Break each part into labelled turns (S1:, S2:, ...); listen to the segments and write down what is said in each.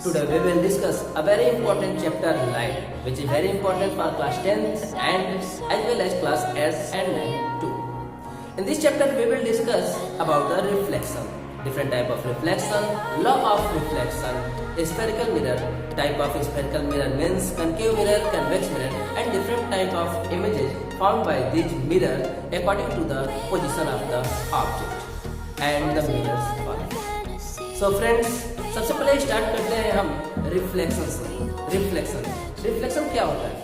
S1: Today we will discuss a very important chapter light, which is very important for class 10th and as well as class 8 and 9 too. In this chapter we will discuss about the reflection, different type of reflection, law of reflection, spherical mirror, type of spherical mirror means concave mirror, convex mirror, and different type of images formed by this mirror according to the position of the object and the mirror's quality. So friends, सबसे पहले start करते हैं हम reflection से। Reflection क्या होता है?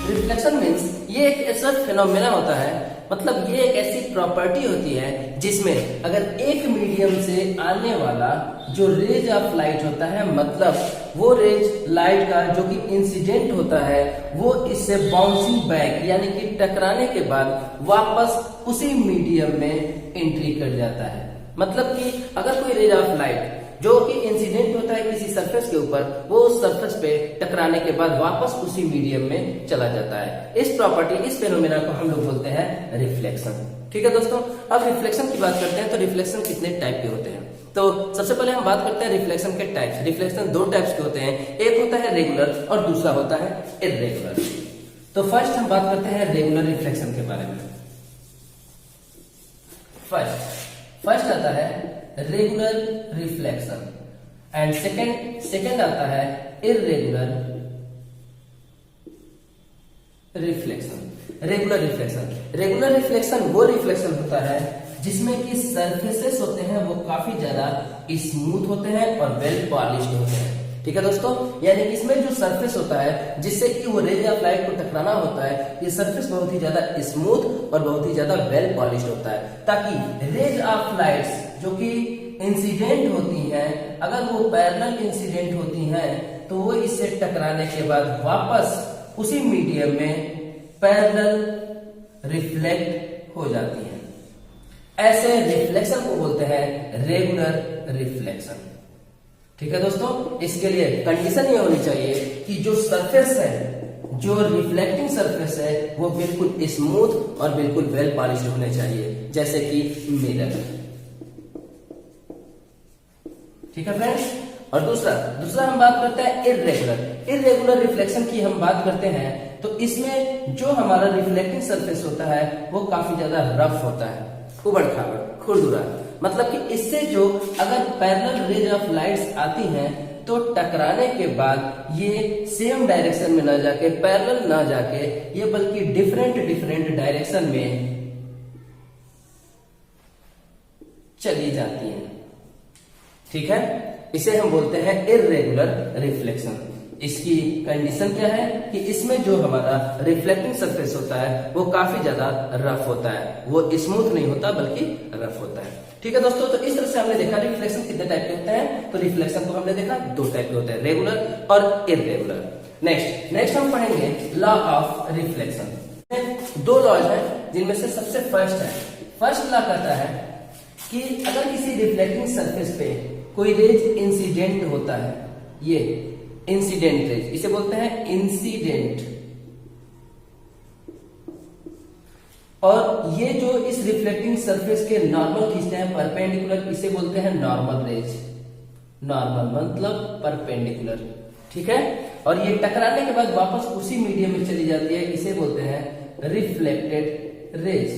S1: Reflection means ये एक ऐसा फिनोमेना होता है, मतलब ये एक ऐसी प्रॉपर्टी होती है जिसमें अगर एक मीडियम से आने वाला जो रेज ऑफ लाइट होता है, मतलब वो रेज लाइट का जो कि इंसिडेंट होता है, वो इससे बाउंसिंग बैक यानी कि टकराने के बाद वापस उसी मीडियम में एंट्री कर जाता है। मतलब कि अगर कोई रेज ऑफ लाइट जो कि इंसिडेंट होता है किसी सरफेस के ऊपर, वो उस सरफेस पे टकराने के बाद वापस उसी मीडियम में चला जाता है। इस प्रॉपर्टी, इस फेनोमेना को हम लोग बोलते हैं रिफ्लेक्शन। ठीक है दोस्तों, अब रिफ्लेक्शन की बात करते हैं तो रिफ्लेक्शन कितने टाइप के होते हैं। तो सबसे पहले हम बात करते हैं रिफ्लेक्शन के टाइप्स। रिफ्लेक्शन दो टाइप्स के होते हैं, एक होता है रेगुलर और दूसरा होता है इर्रेगुलर। तो फर्स्ट हम बात करते हैं रेगुलर रिफ्लेक्शन के बारे में। फर्स्ट आता है रेगुलर रिफ्लेक्शन एंड सेकंड आता है इर्रेगुलर रिफ्लेक्शन। रेगुलर रिफ्लेक्शन वो रिफ्लेक्शन होता है जिसमें कि सरफेसेस होते हैं वो काफी ज्यादा स्मूथ होते हैं और वेल पॉलिश्ड होते हैं। ठीक है दोस्तों, यानी कि इसमें जो सरफेस होता है जिससे कि वो रेज ऑफ लाइट को टकराना होता है, ये सरफेस बहुत ही ज्यादा स्मूथ और बहुत ही ज्यादा वेल पॉलिश्ड होता है, ताकि रेज ऑफ लाइट्स जो कि इंसिडेंट होती हैं, अगर वो पैरेलल इंसिडेंट होती हैं तो वो इससे टकराने के बाद वापस उसी मीडियम में पैरेलल रिफ्लेक्ट हो जाती हैं। ऐसे रिफ्लेक्शन को बोलते हैं रेगुलर रिफ्लेक्शन। ठीक है दोस्तों, इसके लिए कंडीशन ये होनी चाहिए कि जो सरफेस है, जो रिफ्लेक्टिंग सरफेस है, वो बिल्कुल स्मूथ और बिल्कुल वेल पॉलिश्ड होने चाहिए, जैसे कि मिरर। ठीक है फ्रेंड्स, और दूसरा हम बात करते हैं इर्रेगुलर रिफ्लेक्शन की हम बात करते हैं तो इसमें जो हमारा रिफ्लेक्टिंग सरफेस होता है वो काफी ज्यादा रफ होता है, उबड़ खाबड़, खुरदुरा। मतलब कि इससे जो अगर पैरेलल रेज ऑफ लाइट्स आती हैं तो टकराने के बाद ये सेम डायरेक्शन में ना जाके, पैरेलल ना जाके, ये बल्कि डिफरेंट डायरेक्शन में चली जाती हैं। ठीक है, इसे हम बोलते हैं इर्रेगुलर रिफ्लेक्शन। इसकी कंडीशन क्या है कि इसमें जो हमारा रिफ्लेक्टिंग सरफेस होता है वो काफी ज्यादा रफ होता है, वो स्मूथ नहीं होता बल्कि रफ होता है। ठीक है दोस्तों, तो इस तरह से हमने देखा रिफ्लेक्शन कितने टाइप के होते हैं। तो रिफ्लेक्शन को हमने देखा दो टाइप के होते हैं, रेगुलर और इर्रेगुलर। नेक्स्ट हम पढ़ेंगे लॉ ऑफ रिफ्लेक्शन। दो लॉज हैं जिनमें से सबसे फर्स्ट लॉ कहता है कि अगर किसी रिफ्लेक्टिंग सरफेस पे कोई रेज इंसिडेंट होता है, ये इंसिडेंट रेज, इसे बोलते हैं इंसिडेंट, और ये जो इस रिफ्लेक्टिंग सरफेस के नॉर्मल खींचते हैं परपेंडिकुलर, इसे बोलते हैं नॉर्मल रेज। नॉर्मल मतलब परपेंडिकुलर। ठीक है, और ये टकराने के बाद वापस उसी मीडियम में चली जाती है, इसे बोलते हैं रिफ्लेक्टेड रेज।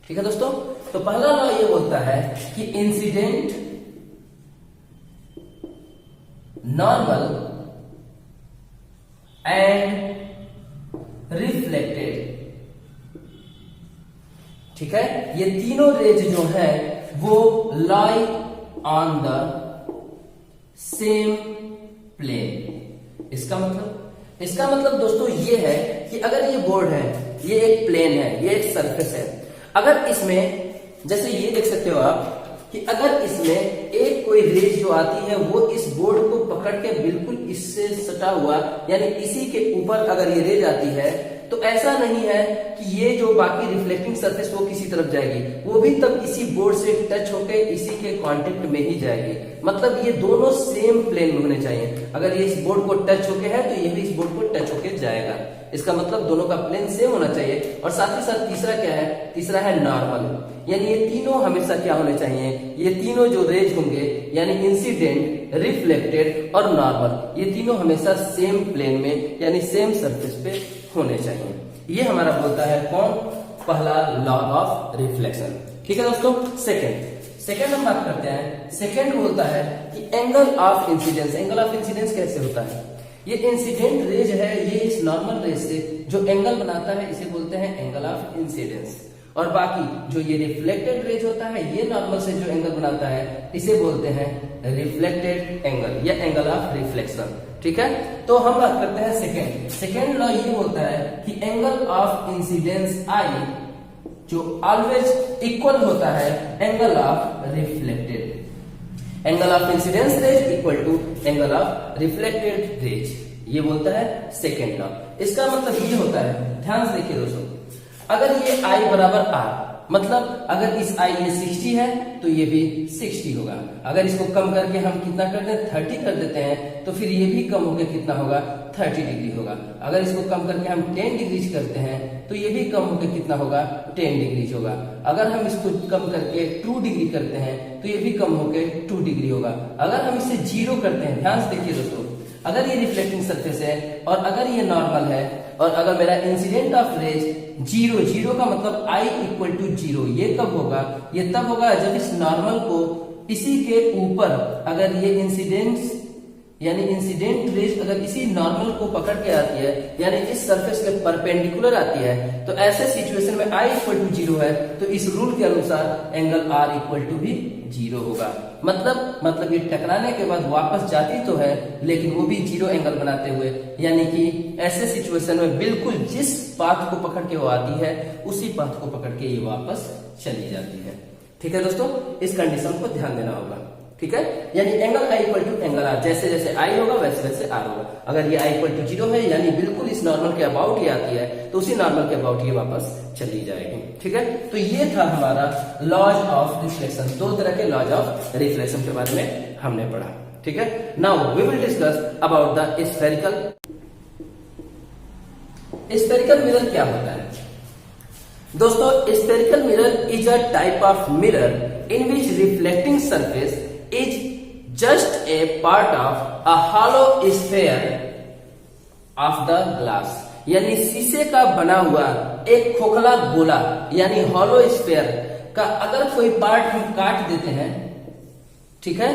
S1: ठीक है दोस्तों, तो पहला लॉ ये बोलता है कि इंसिडेंट, नॉर्मल एंड रिफ्लेक्टेड। ठीक है, ये तीनों रेज जो है वो lie on the same plane. इसका मतलब दोस्तों ये है कि अगर ये बोर्ड है, ये एक प्लेन है, ये एक सरफेस है, अगर इसमें जैसे ये देख सकते हो आप कि अगर इसमें एक कोई रेज जो आती है वो इस बोर्ड को पकड़ के बिल्कुल इससे सटा हुआ, यानी इसी के ऊपर अगर ये रेज आती है तो ऐसा नहीं है कि ये जो बाकी रिफ्लेक्टिंग सरफेस वो किसी तरफ जाएगी, वो भी तब इसी बोर्ड से टच होके इसी के कांटेक्ट में ही जाएगी। मतलब ये दोनों सेम प्लेन में होने चाहिए। अगर ये इस बोर्ड को टच होके है तो ये भी इस बोर्ड को टच होके जाएगा। इसका मतलब दोनों का प्लेन सेम होना चाहिए। और साथ ही साथ तीसरा क्या है, तीसरा है नॉर्मल, यानी ये तीनों हमेशा क्या होने चाहिए, ये तीनों जो रेज होंगे यानी इंसिडेंट, रिफ्लेक्टेड और नॉर्मल, ये तीनों हमेशा सेम प्लेन में यानी सेम सरफेस पे होने चाहिए। ये हमारा बोलता है कौन, पहला लॉ ऑफ रिफ्लेक्शन। ठीक है दोस्तों। सेकेंड हम बात करते हैं। सेकेंड बोलता है कि angle of incidence. Angle of incidence कैसे होता है, ये इंसिडेंट रेज है, ये इस नॉर्मल रेज से जो एंगल बनाता है इसे बोलते हैं एंगल ऑफ इंसिडेंस। और बाकी जो ये रिफ्लेक्टेड रेज होता है, ये नॉर्मल से जो एंगल बनाता है इसे बोलते हैं रिफ्लेक्टेड एंगल या एंगल ऑफ रिफ्लेक्शन। ठीक है। तो हम बात करते हैं सेकेंड लॉ ये बोलता है कि एंगल ऑफ इंसिडेंस आई जो ऑलवेज इक्वल होता है angle of reflected. Angle of incidence rays equal to angle of reflected rays, ये बोलता है सेकेंड लॉ। इसका मतलब ये होता है, ध्यान से देखिए दोस्तों, अगर ये I बराबर R, मतलब अगर इस I ये 60 है तो ये भी 60 होगा। अगर इसको कम करके हम कितना कर दें, 30 कर देते हैं, तो फिर ये भी कम होकर कितना होगा, 30 डिग्री होगा। अगर इसको कम करके हम 10 डिग्रीज करते हैं तो ये भी कम होकर कितना होगा, 10 डिग्रीज होगा। अगर हम इसको कम करके 2 डिग्री करते हैं तो ये भी कम होकर 2 डिग्री होगा। अगर हम इसे 0 करते हैं, ध्यान से देखिए दोस्तों, अगर ये रिफ्लेक्टिंग सरफेस है और अगर ये नॉर्मल है और अगर मेरा इंसिडेंट ऑफ रेज 0 का मतलब I इक्वल टू 0, ये कब होगा, ये तब होगा जब इस नॉर्मल को इसी के ऊपर अगर ये इंसिडेंट यानी इंसिडेंट रेज अगर इसी नॉर्मल को पकड़ के आती है यानी इस सरफेस के परपेंडिकुलर आती है, तो ऐसे सिचुएशन में I इक्वल टू 0 है तो इस रूल के अनुसार एंगल R इक्वल टू भी 0 होगा। मतलब ये टकराने के बाद वापस जाती तो है लेकिन वो भी 0 एंगल बनाते हुए, यानी कि ऐसे सिचुएशन में बिल्कुल जिस पाथ को पकड़ के वो आती है उसी पाथ को पकड़ के ये वापस चली जाती है। ठीक है दोस्तों, इस कंडीशन को ध्यान देना होगा। ठीक है, यानी angle I equal to angle R, जैसे जैसे I होगा वैसे वैसे R होगा। अगर ये I इक्वल टू 0 है यानी बिल्कुल इस नॉर्मल के अबाउट ही आती है तो उसी नॉर्मल के अबाउट ये वापस चली जाएगी। ठीक है, तो ये था हमारा लॉज ऑफ रिफ्लेक्शन। 2 तरह के लॉज ऑफ रिफ्लेक्शन के बारे में हमने पढ़ा। ठीक है, now we will discuss about the spherical. Spherical mirror क्या होता है दोस्तों? Spherical mirror is a type of mirror in which reflecting surface is just a part of a hollow sphere of the glass, यानी शीशे का बना हुआ एक खोखला गोला यानी हॉलो स्फेयर का अगर कोई पार्ट हम काट देते हैं, ठीक है,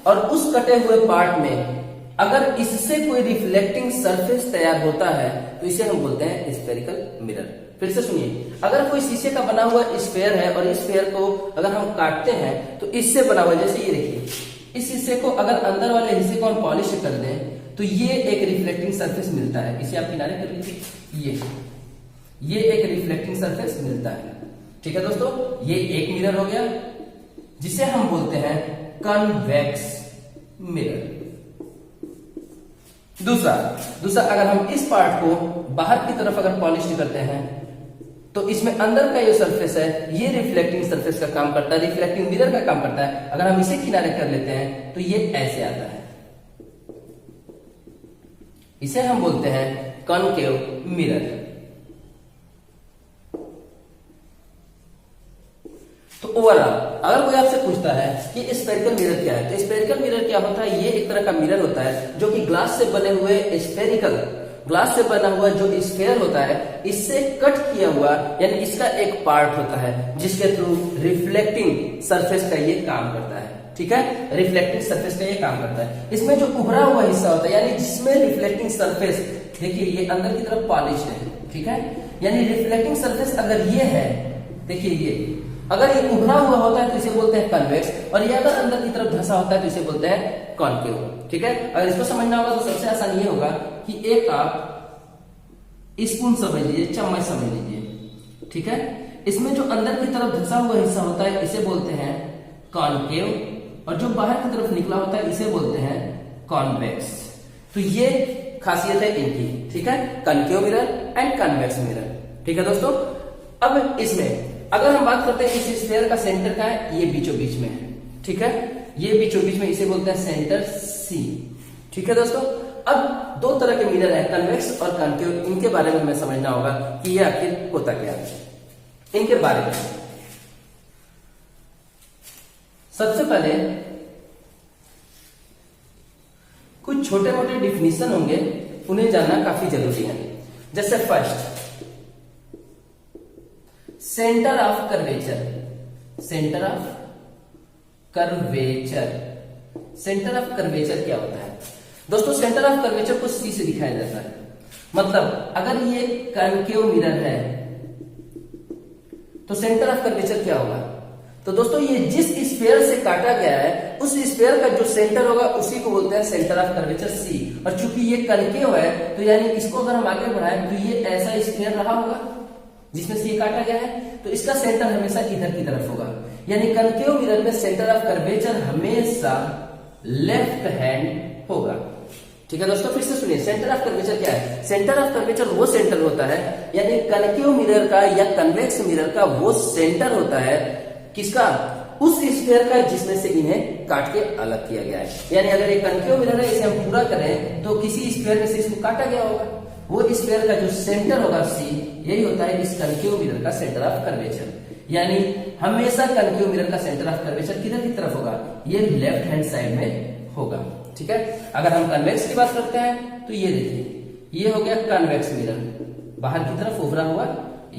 S1: और उस कटे हुए पार्ट में अगर इससे कोई रिफ्लेक्टिंग सरफेस तैयार होता है तो इसे हम बोलते हैं स्फेरिकल मिरर। फिर से सुनिए, अगर कोई शीशे का बना हुआ स्फेयर है और इस स्फेयर को अगर हम काटते हैं तो इससे बना हुआ, जैसे ये देखिए, इस हिस्से को अगर अंदर वाले हिस्से को हम पॉलिश कर दें तो ये एक रिफ्लेक्टिंग सरफेस मिलता है। इसे आप किनारे कर लीजिए, ये एक रिफ्लेक्टिंग सरफेस मिलता है। ठीक है दोस्तों, ये एक मिरर हो गया जिसे हम बोलते हैं कन्वेक्स मिरर। दूसरा अगर हम इस पार्ट को बाहर की तरफ अगर पॉलिश करते हैं तो इसमें अंदर का ये सरफेस है, ये रिफ्लेक्टिंग सरफेस का काम करता है, रिफ्लेक्टिंग मिरर का काम करता है। अगर हम इसे किनारे कर लेते हैं तो ये ऐसे आता है, इसे हम बोलते हैं कॉनकेव मिरर। तो ओवरऑल अगर कोई आपसे पूछता है कि स्फेरिकल मिरर क्या है, तो स्फेरिकल मिरर क्या होता है? ये एक तरह का मिरर होता है जो कि ग्लास से बने हुए स्फेरिकल, ग्लास से बना हुआ जो स्फेयर होता है इससे कट किया हुआ यानी इसका एक पार्ट होता है जिसके थ्रू रिफ्लेक्टिंग सरफेस का ये काम करता है। ठीक है, रिफ्लेक्टिंग सरफेस का ये काम करता है। इसमें जो उभरा हुआ हिस्सा होता है यानी जिसमें रिफ्लेक्टिंग सरफेस, देखिए ये अंदर की तरफ पॉलिश है, ठीक है, यानी रिफ्लेक्टिंग सरफेस अगर ये है, देखिए ये अगर ये उभरा हुआ होता है तो इसे बोलते हैं कन्वेक्स, और ये अगर अंदर की तरफ धंसा होता है तो इसे बोलते हैं कॉनकेव। ठीक है, अगर इसको समझना होगा तो सबसे आसान ये होगा कि एक आप स्पून समझ लीजिए, चम्मच समझ लीजिए। ठीक है, इसमें जो अंदर की तरफ धंसा हुआ हिस्सा होता है इसे बोलते हैं कॉनकेव, और जो बाहर की तरफ निकला होता है इसे बोलते हैं कॉन्वेक्स। तो ये खासियत है इनकी। ठीक है, concave mirror and convex mirror. ठीक है दोस्तों, अब इसमें अगर हम बात करते हैं इस स्फीयर का सेंटर का है, ये बीचों बीच में है। ठीक है, ये बीचों बीच में, इसे बोलते हैं सेंटर सी। ठीक है दोस्तों, अब दो तरह के मिरर है, कन्वेक्स और कॉन्केव, इनके बारे में हमें समझना होगा कि ये आखिर होता क्या है। इनके बारे में सबसे पहले कुछ छोटे मोटे डिफिनीशन होंगे, उन्हें जानना काफी जरूरी है। जैसे first, centre of curvature. Centre of curvature, centre of curvature क्या होता है दोस्तों? सेंटर ऑफ कर्वेचर को सी से दिखाया जाता है। मतलब अगर ये कॉन्केव मिरर है तो सेंटर ऑफ कर्वेचर क्या होगा? तो दोस्तों ये जिस स्फीयर से काटा गया है उस स्फीयर का जो सेंटर होगा उसी को बोलते हैं सेंटर ऑफ कर्वेचर सी। और चूंकि ये कॉन्केव है तो यानी इसको अगर हम आगे बढ़ाएं तो ये ऐसा स्फीयर रहा होगा जिसमें से ये काटा गया है, तो इसका सेंटर हमेशा इधर की तरफ होगा। यानी कॉन्केव मिरर में सेंटर ऑफ कर्वेचर हमेशा लेफ्ट हैंड होगा। ठीक है दोस्तों, फिर से सुनिए, सेंटर ऑफ कर्वेचर क्या है? सेंटर ऑफ कर्वेचर वो सेंटर होता है, यानी कॉन्केव मिरर का या कन्वेक्स मिरर का वो सेंटर होता है, किसका? उस स्फीयर का जिसमें से इन्हें काट के अलग किया गया है। यानी अगर एक कॉन्केव मिरर है, इसे हम पूरा करें तो किसी स्फीयर में से इसको काटा गया होगा, वो स्फीयर का जो सेंटर होगा सी, यही होता है इस कॉन्केव मिरर का सेंटर ऑफ कर्वेचर। यानी हमेशा कॉन्केव मिरर का सेंटर ऑफ कर्वेचर किधर की तरफ होगा? ये लेफ्ट हैंड साइड में होगा। ठीक है, अगर हम कन्वेक्स की बात करते हैं तो ये देखिए, ये हो गया कन्वेक्स मिरर, बाहर की तरफ उभरा हुआ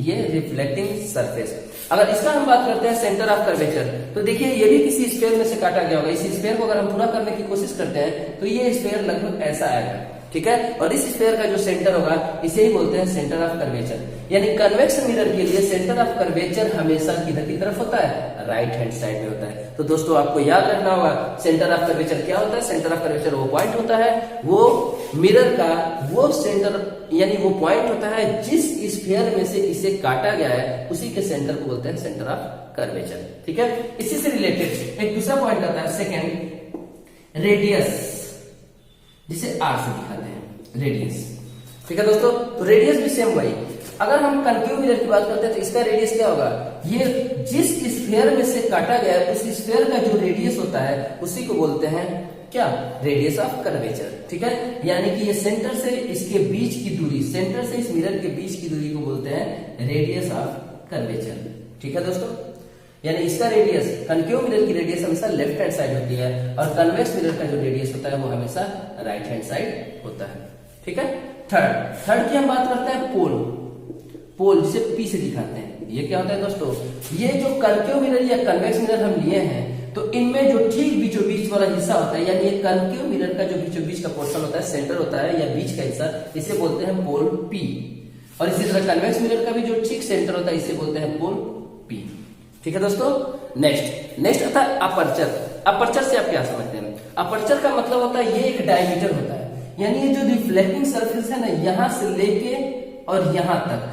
S1: ये रिफ्लेक्टिंग सरफेस। अगर इसका हम बात करते हैं सेंटर ऑफ कर्वेचर, तो देखिए ये भी किसी स्फीयर में से काटा गया होगा। इस स्फीयर को अगर हम पूरा करने की कोशिश करते हैं तो ये स्फीयर लगभग ऐसा आएगा। ठीक है, और इस स्फीयर का जो सेंटर होगा इसे ही बोलते हैं सेंटर ऑफ कर्वेचर। यानी कन्वेक्स मिरर के लिए सेंटर ऑफ कर्वेचर हमेशा किधर की तरफ होता है? राइट हैंड साइड में होता है। तो दोस्तों आपको याद रखना होगा सेंटर ऑफ कर्वेचर क्या होता है? सेंटर ऑफ कर्वेचर वो पॉइंट होता है, वो मिरर का वो सेंटर, यानी वो पॉइंट होता है जिस स्फीयर में से इसे काटा गया है उसी के सेंटर को बोलते हैं सेंटर ऑफ कर्वेचर। ठीक है, इसी से रिलेटेड एक दूसरा पॉइंट आता है, सेकेंड, रेडियस, जिसे आर से दिखाते हैं, रेडियस। ठीक है दोस्तों, तो रेडियस भी सेम वही। अगर हम कॉन्केव मिरर की बात करते हैं तो इसका रेडियस क्या होगा? ये जिस स्फीयर में से काटा गया है उस स्फीयर का जो रेडियस होता है उसी को बोलते हैं क्या? Radius of curvature. ठीक है, यानी कि ये सेंटर से इसके बीच की दूरी, सेंटर से इस मिरर के बीच की दूरी को बोलते हैं रेडियस ऑफ कर्वेचर। ठीक है दोस्तों, यानी इसका रेडियस, कॉन्केव मिरर की रेडियस हमेशा लेफ्ट हैंड साइड होती है और कन्वेक्स मिरर का जो रेडियस होता है वो हमेशा राइट हैंड साइड होता है। ठीक है, थर्ड की हम बात करते हैं पोल। पोल जिसे पी से दिखाते हैं, ये क्या होता है दोस्तों? ये जो कॉन्केव मिरर या कन्वेक्स मिरर हम लिए हैं तो इनमें जो ठीक बीचों बीच वाला हिस्सा होता है, यानी ये कॉन्केव मिरर का जो बीचों बीच का पोर्शन होता है, सेंटर होता है या बीच का हिस्सा, इसे बोलते हैं पोल पी। और इसी तरह कन्वेक्स मिरर का भी जो ठीक सेंटर होता है इसे बोलते हैं पोल पी। ठीक है दोस्तों, नेक्स्ट आता है अपर्चर। अपर्चर से आप क्या समझते हैं? अपर्चर का मतलब होता है ये एक डायमीटर होता है, यानी ये जो रिफ्लेक्टिंग सरफेस है ना, यहां से लेके और यहां तक,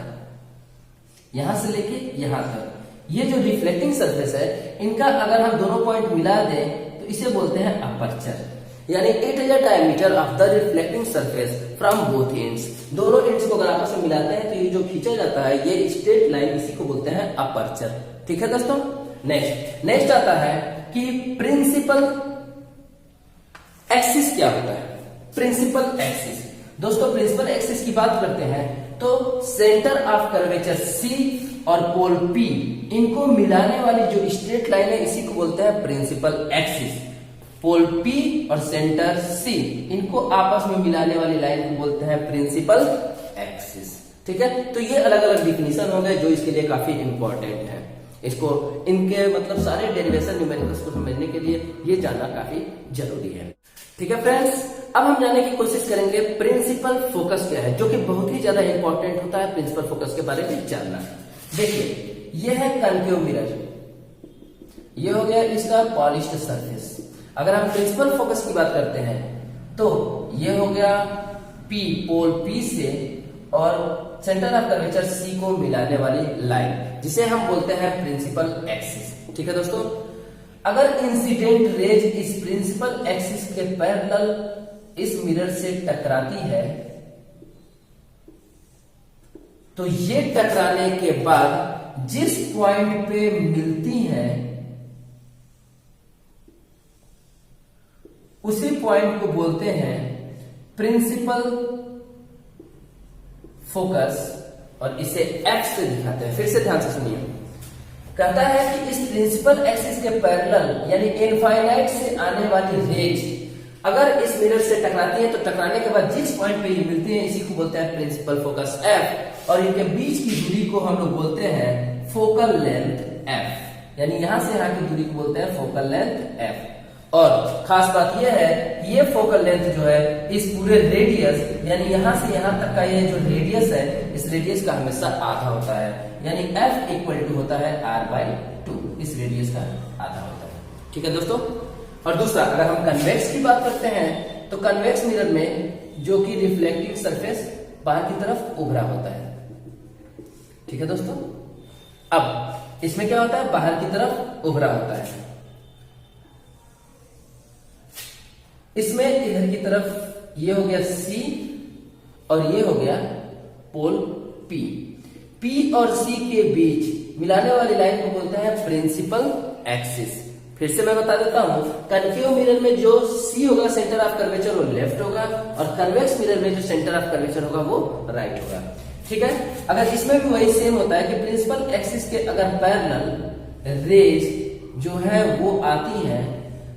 S1: यहां से लेके यहां तक, ये जो रिफ्लेक्टिंग सरफेस है इनका अगर हम दोनों पॉइंट मिला दें तो इसे बोलते हैं अपर्चर। यानी it is a diameter of the reflecting surface from both ends. दोनों एंड्स को अगर आपस में मिलाते हैं तो ये जो खींचा जाता है ये स्ट्रेट लाइन, इसी को बोलते हैं अपर्चर। ठीक है दोस्तों, नेक्स्ट आता है कि प्रिंसिपल एक्सिस क्या होता है? प्रिंसिपल एक्सिस, दोस्तों प्रिंसिपल एक्सिस की बात करते हैं तो सेंटर ऑफ कर्वेचर सी और पोल पी, इनको मिलाने वाली जो स्ट्रेट लाइन है इसी को बोलते हैं प्रिंसिपल एक्सिस। पोल पी और सेंटर सी, इनको आपस में मिलाने वाली लाइन को बोलते हैं प्रिंसिपल एक्सिस। ठीक है, तो ये अलग अलग डिफिनीशन हो गए जो इसके लिए काफी इंपॉर्टेंट है। इसको इनके मतलब सारे डेरिवेशन न्यूमेरिकल्स को समझने के लिए ये जानना काफी जरूरी है। ठीक है फ्रेंड्स, अब हम जानने की कोशिश करेंगे प्रिंसिपल फोकस क्या है, जो कि बहुत ही ज्यादा इंपॉर्टेंट होता है प्रिंसिपल फोकस के बारे में जानना। देखिए ये है कॉन्केव मिरर, ये हो गया इसका पॉलिश्ड सरफेस। अगर हम प्रिंसिपल फोकस की बात करते हैं तो ये हो गया पी, पोल पी से और सेंटर ऑफ कर्वेचर सी को मिलाने वाली लाइन, जिसे हम बोलते हैं प्रिंसिपल एक्सिस। ठीक है दोस्तों, अगर इंसिडेंट रेज इस प्रिंसिपल एक्सिस के पैरेलल इस मिरर से टकराती है तो ये टकराने के बाद जिस पॉइंट पे मिलती है उसी पॉइंट को बोलते हैं प्रिंसिपल फोकस और इसे F से दिखाते हैं। फिर से ध्यान से सुनिए, कहता है कि इस प्रिंसिपल एक्सिस के पैरेलल यानी इनफाइनाइट से आने वाली रेज अगर इस मिरर से टकराती है तो टकराने के बाद जिस पॉइंट पे ये मिलती है इसी को बोलते हैं प्रिंसिपल फोकस F, और इनके बीच की दूरी को हम लोग बोलते हैं फोकल लेंथ F, यानी यहां से यहां की दूरी को बोलते हैं फोकल लेंथ F। और खास बात यह है कि ये फोकल लेंथ जो है इस पूरे रेडियस यानी यहां से यहां तक का ये जो रेडियस है इस रेडियस का हमेशा आधा होता है, यानी F इक्वल टू होता है R/2, इस रेडियस का आधा होता है। ठीक है दोस्तों। और दूसरा, अगर हम कन्वेक्स की बात करते हैं तो कन्वेक्स मिरर में जो कि रिफ्लेक्टिंग सरफेस बाहर की तरफ उभरा होता है। ठीक है दोस्तों। अब इसमें क्या होता है, बाहर की तरफ उभरा होता है। इसमें इधर की तरफ ये हो गया C और ये हो गया पोल P। P और C के बीच मिलाने वाली लाइन को बोलते हैं प्रिंसिपल एक्सिस। फिर से मैं बता देता हूं, कनकेव मिरर में जो C होगा सेंटर ऑफ कर्वेचर वो लेफ्ट होगा और कन्वेक्स मिरर में जो सेंटर ऑफ कर्वेचर होगा वो राइट होगा। ठीक है। अगर इसमें भी वही सेम होता है कि प्रिंसिपल एक्सिस के अगर पैरेलल रेज जो है वो आती है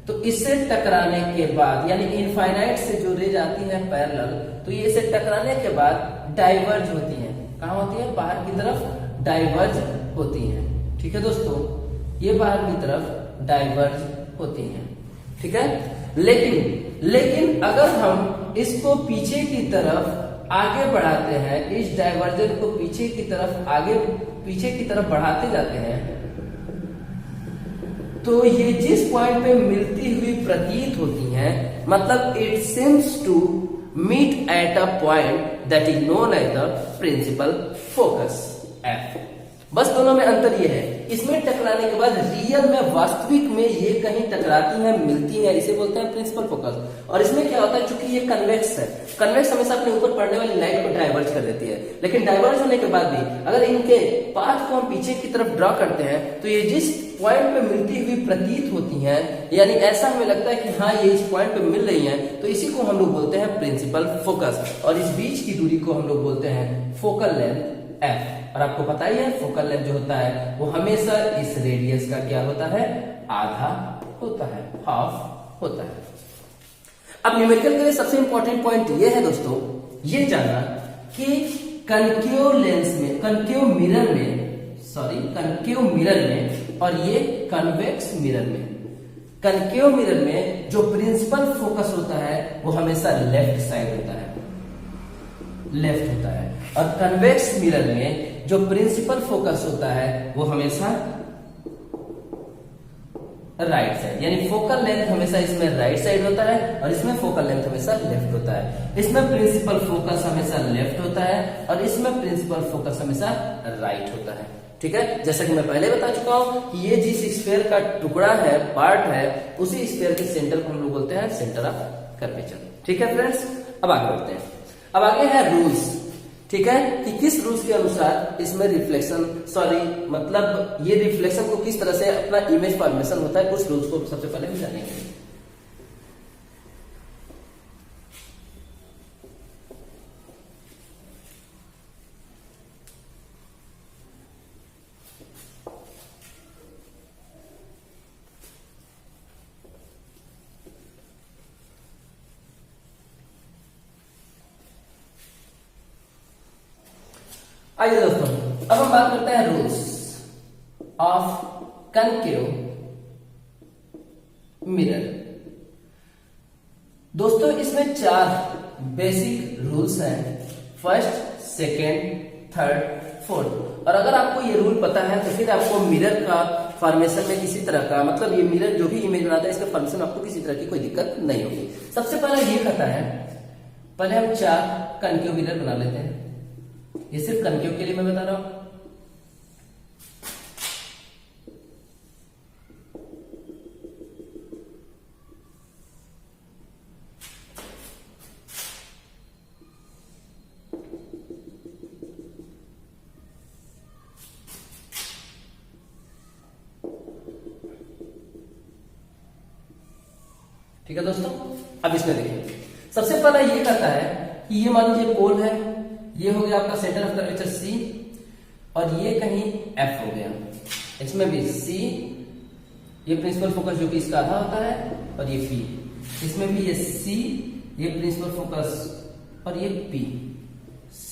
S1: तो इससे टकराने के बाद यानी इनफाइनाइट से जो रेज आती है पैरेलल, तो ये इसे टकराने के बाद डाइवर्ज होती है। कहां होती है, बाहर की तरफ डाइवर्ज होती है। ठीक है दोस्तों, ये बाहर की तरफ डाइवर्ज होती हैं। ठीक है। लेकिन अगर हम इसको पीछे की तरफ आगे बढ़ाते हैं, इस डाइवर्जन को पीछे की तरफ बढ़ाते जाते हैं, तो ये जिस पॉइंट पे मिलती हुई प्रतीत होती हैं, मतलब it seems to meet at a point that is known as the principal focus F। बस दोनों में अंतर ये है, इसमें टकराने के बाद रियल में वास्तविक में ये कहीं टकराती हैं, मिलती हैं, इसे बोलते हैं प्रिंसिपल फोकस। और इसमें क्या होता है, चूंकि ये कन्वेक्स है, कन्वेक्स हमेशा अपने ऊपर पड़ने वाली लाइट को डाइवर्ज कर देती है, लेकिन डाइवर्ज होने के बाद भी अगर इनके पाथ को हम पीछे की तरफ ड्रॉ करते हैं तो ये जिस पॉइंट पे मिलती हुई प्रतीत होती हैं, यानी ऐसा हमें लगता है कि हाँ ये इस पॉइंट पे मिल रही हैं, तो इसी को हम लोग बोलते हैं प्रिंसिपल फोकस। और इस बीच की दूरी को हम लोग बोलते हैं फोकल लेंथ F। और आपको पता ही है फोकल लेंथ जो होता है वो हमेशा इस रेडियस का क्या होता है, आधा होता है, हाफ होता है। अब न्यूमेरिकल के लिए सबसे इंपॉर्टेंट पॉइंट ये है दोस्तों, ये जानना कि कनकेव मिरर में और ये कन्वेक्स मिरर में, कनकेव मिरर में जो प्रिंसिपल फोकस होता है वो हमेशा लेफ्ट साइड होता है, लेफ्ट होता है, और कन्वेक्स मिरर में जो प्रिंसिपल फोकस होता है वो हमेशा राइट साइड, यानी फोकल लेंथ हमेशा इसमें राइट साइड होता है और इसमें फोकल लेंथ हमेशा लेफ्ट होता है। इसमें प्रिंसिपल फोकस हमेशा लेफ्ट होता है और इसमें प्रिंसिपल फोकस हमेशा राइट होता है। ठीक है। जैसा कि मैं पहले बता चुका हूं कि ये जिस स्फीयर का टुकड़ा है, पार्ट है, उसी स्फीयर के सेंटर को हम लोग बोलते हैं सेंटर ऑफ कर्वेचर। ठीक है फ्रेंड्स, अब आगे बढ़ते हैं। अब आगे है रूल्स। ठीक है, कि किस रूल्स के अनुसार इसमें मतलब ये रिफ्लेक्शन को किस तरह से अपना इमेज फॉर्मेशन होता है, उस रूल्स को सबसे पहले हम जानेंगे। आइए दोस्तों, अब हम बात करते हैं रूल्स ऑफ कनकेव मिरर। दोस्तों इसमें 4 बेसिक रूल्स हैं, फर्स्ट, सेकेंड, थर्ड, फोर्थ। और अगर आपको ये रूल पता है तो फिर आपको मिरर का फॉर्मेशन में किसी तरह का, मतलब ये मिरर जो भी इमेज बनाता है इसका फॉर्मेशन में आपको किसी तरह की कोई दिक्कत नहीं होगी। सबसे पहले ये कहता है, पहले हम 4 कनकेव मिरर बना लेते हैं। ये सिर्फ कनकेव के लिए मैं बता रहा हूं। ठीक है दोस्तों, अब इसमें देखिए, सबसे पहला ये कहता है कि ये मान लीजिए पोल है, ये हो गया आपका सेंटर ऑफ कर्वेचर C, और ये कहीं F हो गया, इसमें भी C, ये प्रिंसिपल फोकस जो कि इसका आधा होता है, और ये P, इसमें भी ये C, ये प्रिंसिपल फोकस, और ये P, C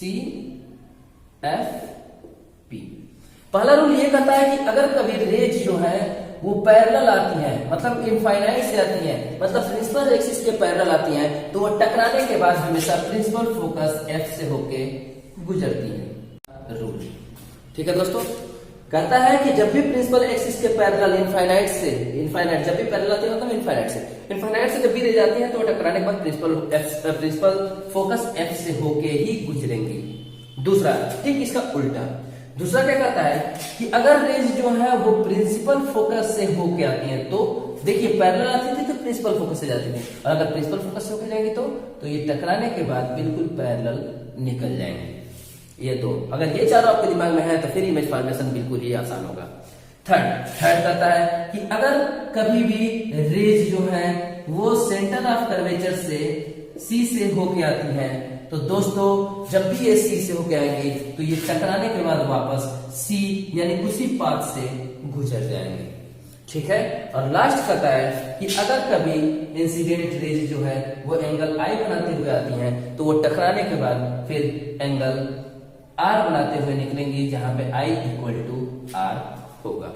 S1: F P। पहला रूल ये कहता है कि अगर कभी रेज जो है वो पैरेलल आती है, मतलब इनफाइनाइट से आती है, मतलब प्रिंसिपल एक्सिस के पैरेलल आती है, तो वो टकराने के बाद हमेशा प्रिंसिपल फोकस F से होके गुजरती है। रूल ठीक है दोस्तों, कहता है कि जब भी प्रिंसिपल एक्सिस के पैरेलल इनफाइनाइट जब भी पैरेलल आती है मतलब इनफाइनाइट से जब भी रह जाती है तो टकराने के बाद प्रिंसिपल फोकस F से होके ही गुजरेंगी। दूसरा ठीक इसका उल्टा, दूसरा क्या कहता है कि अगर रेज जो है वो प्रिंसिपल फोकस से होके आती है, तो देखिए पैरेलल आती थी तो प्रिंसिपल फोकस से जाती थी, और अगर प्रिंसिपल फोकस से होके जाएंगी तो ये टकराने के बाद बिल्कुल पैरेलल निकल जाएंगे। ये दो, अगर ये चारों आपके दिमाग में है तो फिर इमेज फॉर्मेशन बिल्कुल ही आसान होगा। थर्ड कहता है कि अगर कभी भी रेज जो है वो सेंटर ऑफ कर्वेचर से C से होके आती है, तो दोस्तों जब भी ये C से होके आएंगे तो ये टकराने के बाद वापस C यानी उसी पाथ से गुजर जाएंगे। ठीक है, और लास्ट कहता है कि अगर कभी इंसिडेंट रेज जो है वो एंगल I बनाते हुए आती हैं, तो वो टकराने के बाद फिर एंगल R बनाते हुए निकलेंगी, जहां पे I = R होगा।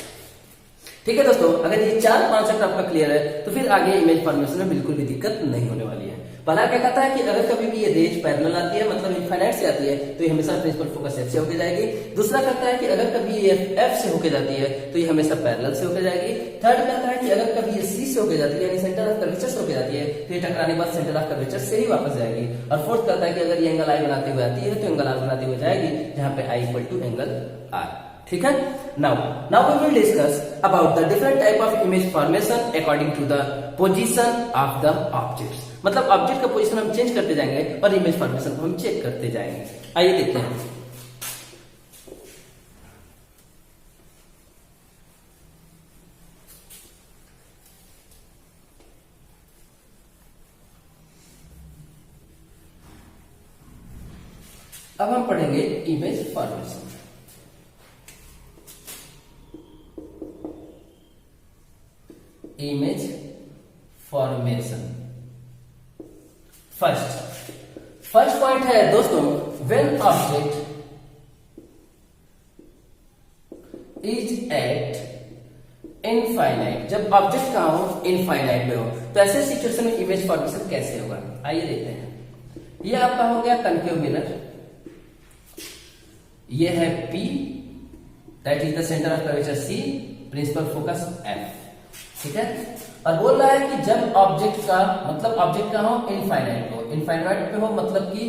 S1: ठीक है दोस्तों, अगर ये 4-5 चैप्टर आपका क्लियर है तो फिर आगे इमेज फॉर्मेशन में बिल्कुल भी दिक्कत नहीं होने वाली है। पहला क्या कहता है कि अगर कभी भी ये रेज पैरेलल आती है मतलब इनफाइनाइट से आती है तो ये हमेशा प्रिंसिपल फोकस F से होके जाएगी। दूसरा कहता है कि अगर कभी ये F से होके जाती है तो ये हमेशा पैरेलल से होके जाएगी। थर्ड कहता है कि अगर कभी ये C से होके जाती है यानी सेंटर ऑफ कर्वेचर से होके जाती है तो ये टकराने के बाद सेंटर ऑफ कर्वेचर से ही वापस जाएगी। और फोर्थ कहता है कि अगर ये एंगल I बनाते हुए आती है तो एंगल R बनाते हुए जाएगी, जहां पे I = एंगल R। ठीक है, now we will discuss about the different type of image formation according to the position of the objects। मतलब ऑब्जेक्ट का पोजीशन हम चेंज करते जाएंगे और इमेज फॉर्मेशन को हम चेक करते जाएंगे। आइए देखते हैं। अब हम पढ़ेंगे image formation. Image formation first point है दोस्तों, when object is eight infinite, जब ऑब्जेक्ट कहां हो इनफाइनाइट में हो तो ऐसे सिचुएशन में इमेज फॉर्मेशन कैसे होगा। आइए देखते हैं। ये आपका हो गया कनकेव मिरर, ये है P that is the centre of curvature C, principal focus F। ठीक है, और बोल रहा है कि जब ऑब्जेक्ट का हो इनफाइनाइट पे हो, मतलब कि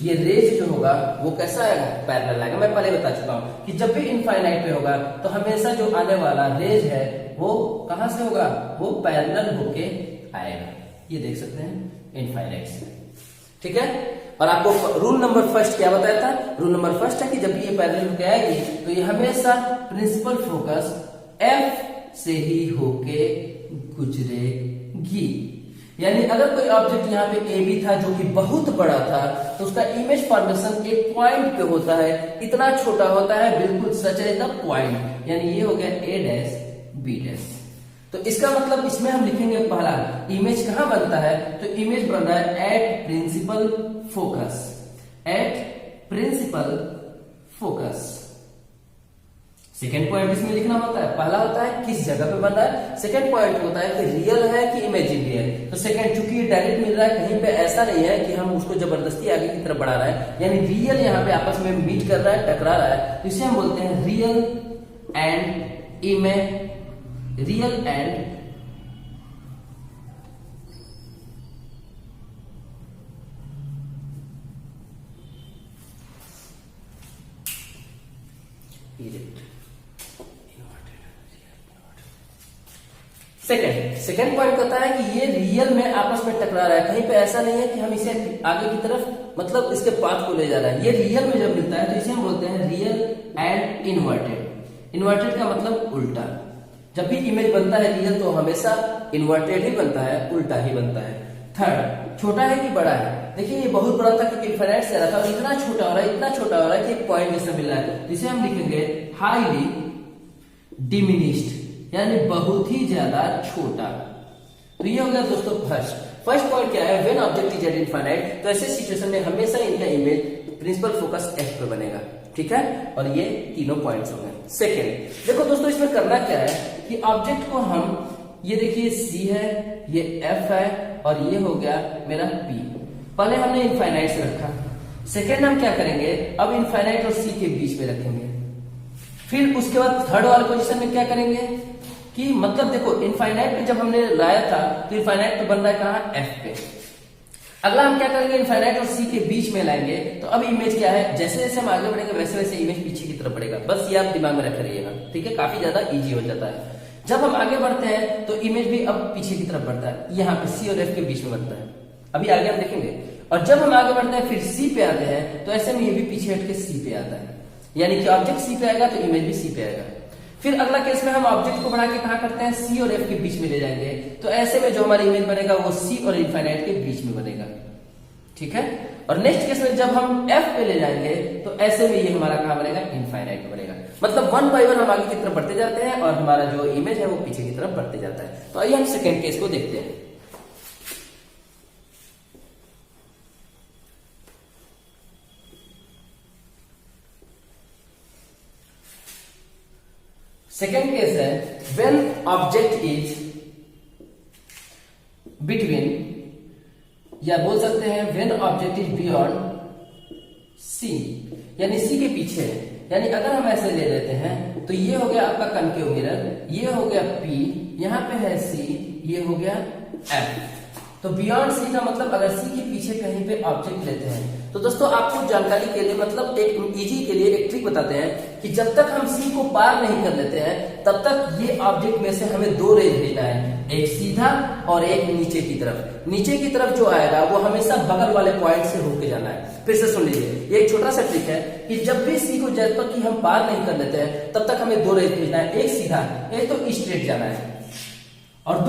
S1: ये रेज जो होगा वो कैसा आएगा, पैरेलल आएगा। मैं पहले बता चुका हूं कि जब भी इनफाइनाइट पे होगा तो हमेशा जो आने वाला रेज है वो कहां से होगा, वो पैरेलल होके आएगा। ये देख सकते हैं इनफाइनाइट से। ठीक है, और आपको रूल नंबर फर्स्ट क्या बताया था, रूल नंबर फर्स्ट है कि जब भी ये पैरेलल होके आएगी तो ये हमेशा प्रिंसिपल फोकस F से ही होके गुजरेगी। यानी अगर कोई ऑब्जेक्ट यहाँ पे ए बी था जो कि बहुत बड़ा था तो उसका इमेज फॉर्मेशन एक पॉइंट पे होता है, इतना छोटा होता है, बिल्कुल सच है द पॉइंट, यानी ये हो गया A डैश B डैश। तो इसका मतलब इसमें हम लिखेंगे पहला इमेज कहां बनता है, तो इमेज बन रहा है at principal focus. Second point इसमें लिखना होता है, पहला होता है किस जगह पे बन रहा है, सेकेंड पॉइंट होता है कि रियल है कि इमेजिनरी है। तो सेकेंड चूंकि डायरेक्ट मिल रहा है, कहीं पे ऐसा नहीं है कि हम उसको जबरदस्ती आगे की तरफ बढ़ा रहे हैं, यानी रियल यहाँ पे आपस में मीट कर रहा है, टकरा रहा है, तो इसे हम बोलते हैं रियल एंड सेकेंड पॉइंट कहता है कि ये रियल में आपस में टकरा रहा है, कहीं पे ऐसा नहीं है कि हम इसे आगे की तरफ मतलब इसके पाथ को ले जा रहा है। ये रियल में जब मिलता है तो इसे हम बोलते हैं रियल एंड इन्वर्टेड का मतलब उल्टा। जब भी इमेज बनता है रियल तो हमेशा इन्वर्टेड ही बनता है, उल्टा ही बनता है। थर्ड छोटा है कि बड़ा है? देखिए ये बहुत बड़ा था क्योंकि इनफाइनाइट से रहा था, और इतना छोटा हो रहा है, इतना छोटा हो रहा है कि एक पॉइंट जैसा मिल रहा है, जिसे हम लिखेंगे हाईली डिमिनिश्ड, यानी बहुत ही ज्यादा छोटा। तो ये हो गया दोस्तों फर्स्ट पॉइंट क्या है, when object is eight infinite, तो ऐसे सिचुएशन में हमेशा इनका इमेज प्रिंसिपल फोकस एक्स पे बनेगा, ठीक है। और ये तीनों पॉइंट्स हो गए। सेकेंड देखो दोस्तों, इसमें करना क्या है कि ऑब्जेक्ट को हम, ये देखिए सी है, ये एफ है, और ये हो गया मेरा पी। पहले हमने इनफाइनाइट से रखा, सेकेंड हम क्या करेंगे, अब इनफाइनाइट और सी के बीच में रखेंगे। फिर उसके बाद थर्ड वाले पोजीशन में क्या करेंगे कि मतलब देखो इनफाइनाइट पे जब हमने लाया था तो इनफाइनाइट पे बन रहा है कहां, एफ पे। अगला हम क्या करेंगे, इनफाइनाइट और सी के बीच में लाएंगे। तो अब इमेज क्या है, जैसे जैसे हम आगे बढ़ेंगे वैसे वैसे इमेज पीछे की तरफ बढ़ेगा। बस ये आप दिमाग में रख रहिएगा, ठीक है, काफी ज्यादा इजी हो जाता है। जब हम आगे बढ़ते हैं तो इमेज भी अब पीछे की तरफ बढ़ता है, यहाँ पे सी और एफ के बीच में बनता है, अभी आगे हम देखेंगे। और जब हम आगे बढ़ते हैं फिर सी पे आते हैं, तो ऐसे में ये भी पीछे हट के सी पे आता है, यानी कि ऑब्जेक्ट सी पे आएगा तो इमेज भी सी पे आएगा। फिर अगला केस में हम ऑब्जेक्ट को बढ़ा के कहां करते हैं, सी और एफ के बीच में ले जाएंगे। तो ऐसे में जो हमारी इमेज बनेगा वो सी और इनफाइनाइट के बीच में बनेगा, ठीक है। और नेक्स्ट केस में जब हम एफ पे ले जाएंगे तो ऐसे में ये हमारा कहां बनेगा, इनफाइनाइट में बनेगा। मतलब वन बाय वन हम आगे की तरफ बढ़ते जाते हैं और हमारा जो इमेज है वो पीछे की तरफ बढ़ते जाता है। तो आइए हम सेकेंड केस को देखते हैं। सेकेंड केस है व्हेन ऑब्जेक्ट इज बिटवीन, या बोल सकते हैं when object is beyond C, यानी सी के पीछे है। यानी अगर हम ऐसे ले लेते हैं तो ये हो गया आपका कनकेव मिरर, ये हो गया पी, यहाँ पे है सी, ये हो गया एफ। तो बियॉन्ड सी का मतलब अगर सी के पीछे कहीं पे ऑब्जेक्ट लेते हैं, तो दोस्तों आपको जानकारी के लिए मतलब एक इजी के लिए एक ट्रिक बताते हैं कि जब तक हम सी को पार नहीं कर लेते हैं तब तक ये ऑब्जेक्ट में से हमें दो रेज भेजना है, एक सीधा और एक नीचे की तरफ। नीचे की तरफ जो आएगा वो हमेशा बगल वाले पॉइंट से होके जाना है। फिर से सुन लीजिए, ये एक छोटा सा ट्रिक है कि जब भी सी को जब तक कि हम पार नहीं कर लेते हैं तब तक हमें दो रेज भेजना है, एक सीधा, एक तो स्ट्रेट जाना है, और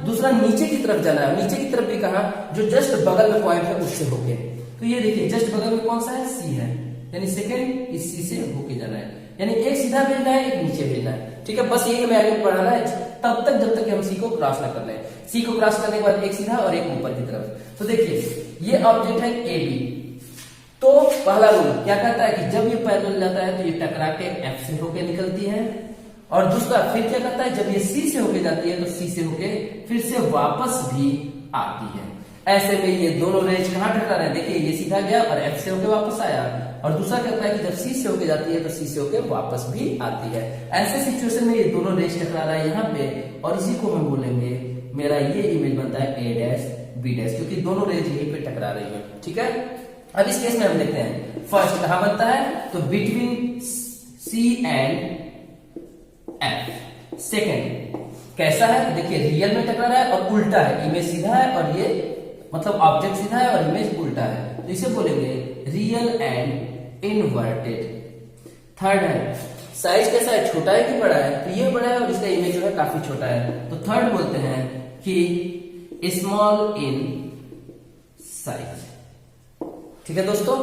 S1: दूसरा नीचे की तरफ जाना है। नीचे की तरफ भी कहा, जो जस्ट बगल में पॉइंट है उससे होके। तो ये देखिए जस्ट बगल में कौन सा है, सी है, यानी सेकंड इस सी से होके जाना है, यानी एक सीधा भेजना है, एक नीचे भेजना है, ठीक है। बस यही हमें आगे बढ़ाना है तब तक जब तक हम सी को क्रॉस ना कर लें। सी को क्रॉस करने के बाद एक सीधा और एक ऊपर की तरफ। तो देखिए ये ऑब्जेक्ट है ए बी, तो पहला रूल क्या कहता है कि जब ये पैरेलल जाता है तो ये टकरा के एफ से होके निकलती है, और दूसरा फिर क्या करता है, जब ये सी से होके जाती है तो सी से होके फिर से वापस भी आती है। ऐसे में ये दोनों रेज कहां टकरा रहे हैं, देखिए ये सीधा गया और एफ से होके वापस आया, और दूसरा कहता है कि जब सी से होके जाती है तो सी से होके वापस भी आती है। ऐसे सिचुएशन में ये दोनों रेज टकरा रहा है यहाँ पे, और इसी को हम बोलेंगे मेरा ये इमेज बनता है ए डैश बी डैश, क्योंकि दोनों रेज यहीं पे टकरा रही है, ठीक है। अब इस केस में हम देखते हैं फर्स्ट कहां बनता है, तो between C and F. Second कैसा है, तो देखिए रियल में टकरा रहा है और उल्टा है, इमेज सीधा है और ये मतलब ऑब्जेक्ट सीधा है और इमेज उल्टा है, तो इसे बोलेंगे रियल एंड इनवर्टेड। थर्ड है साइज कैसा है, छोटा है कि बड़ा है, तो ये बड़ा है और इसका इमेज जो है काफी छोटा है, तो थर्ड बोलते हैं कि स्मॉल इन साइज, ठीक है दोस्तों।